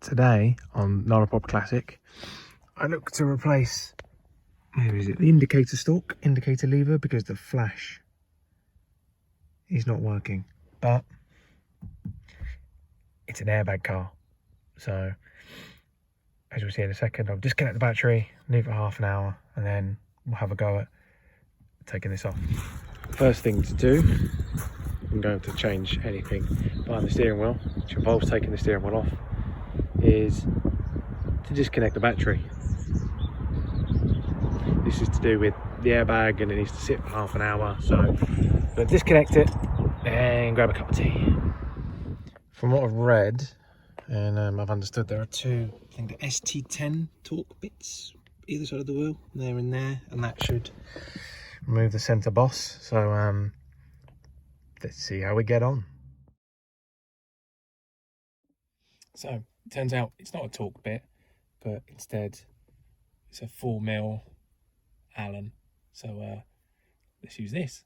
Today on Not a Pop Classic, I look to replace, where is it, the indicator stalk, indicator lever, because the flash is not working. But it's an airbag car, so as you'll see in a second, I'll disconnect the battery, leave it half an hour, and then we'll have a go at taking this off. First thing to do, I'm going to change anything behind the steering wheel, which involves taking the steering wheel off, is to disconnect the battery. This is to do with the airbag and it needs to sit for half an hour, so I'm going to disconnect it and grab a cup of tea. From what I've read and I've understood, there are two, I think the ST10 torque bits either side of the wheel, there and there, and that should remove the centre boss. So let's see how we get on. So it turns out it's not a torque bit, but instead it's a 4mm Allen. So let's use this.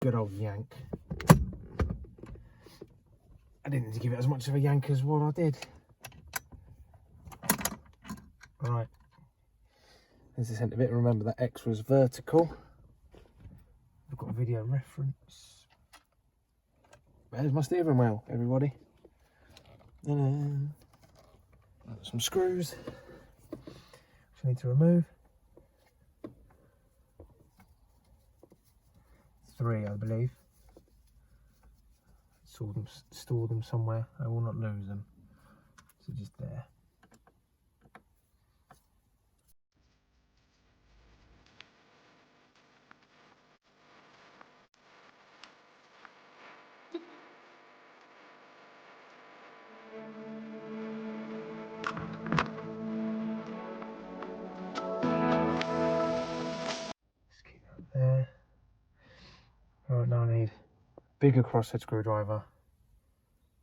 Good old yank. I didn't need to give it as much of a yank as what I did. Right, there's this hint of it. Remember that X was vertical. I've got a video reference. There's my steering wheel, everybody. Some screws which I need to remove. 3, I believe. Store them somewhere. I will not lose them. So just there. Just keep that there. Right, now I need a bigger crosshead screwdriver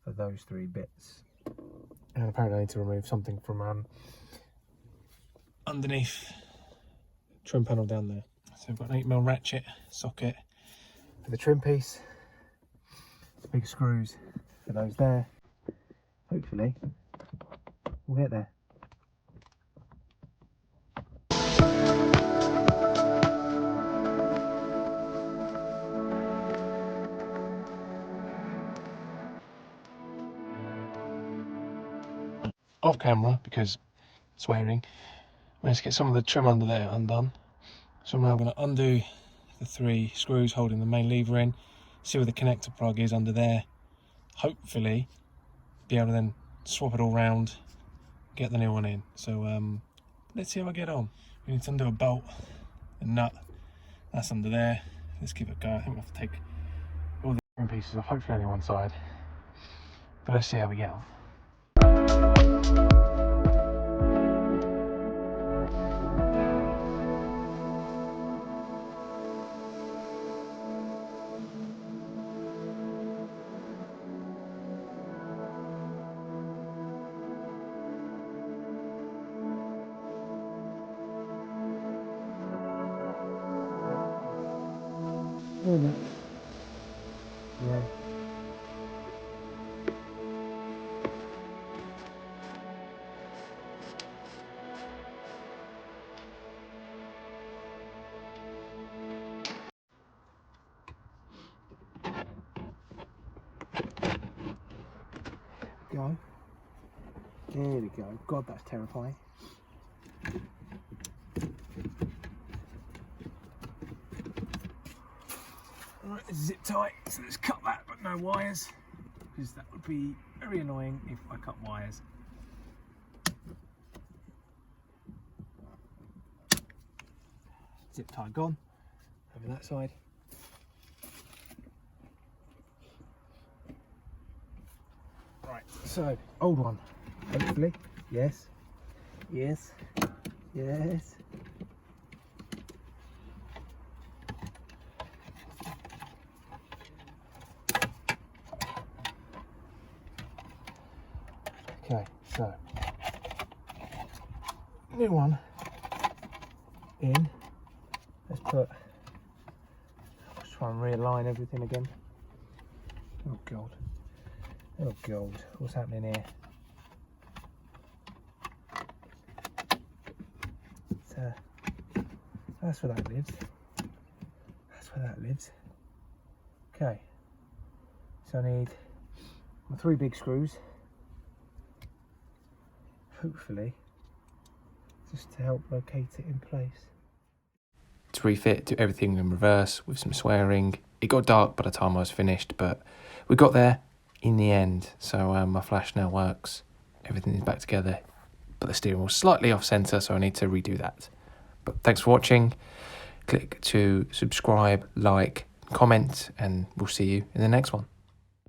for those 3 bits. And apparently I need to remove something from underneath the trim panel down there. So I've got an 8mm ratchet socket for the trim piece, big screws for those there. Hopefully we'll get there. off camera because swearing. Managed to get some of the trim under there undone. So I'm now going to undo the 3 screws holding the main lever in, see where the connector plug is under there. Hopefully be able to then swap it all round, get the new one in. So let's see how I get on. We need to undo a bolt, a nut, that's under there. Let's give it a go. I think we'll have to take all the different pieces off, hopefully only one side. But let's see how we get on. Yeah. Go. There we go. God, that's terrifying. Right, it's zip tight, so let's cut that, but no wires, because that would be very annoying if I cut wires. Zip tie gone. Over that side. Right, so old one, hopefully. Yes, yes, yes. Okay, so new one in. Let's try and realign everything again. Oh god. Oh god, what's happening here? So that's where that lives. That's where that lives. Okay. So I need my 3 big screws. Hopefully, just to help locate it in place. To refit, do everything in reverse with some swearing. It got dark by the time I was finished, but we got there in the end. So my flash now works. Everything is back together, but the steering wheel's slightly off center, so I need to redo that. But thanks for watching. Click to subscribe, like, comment, and we'll see you in the next one.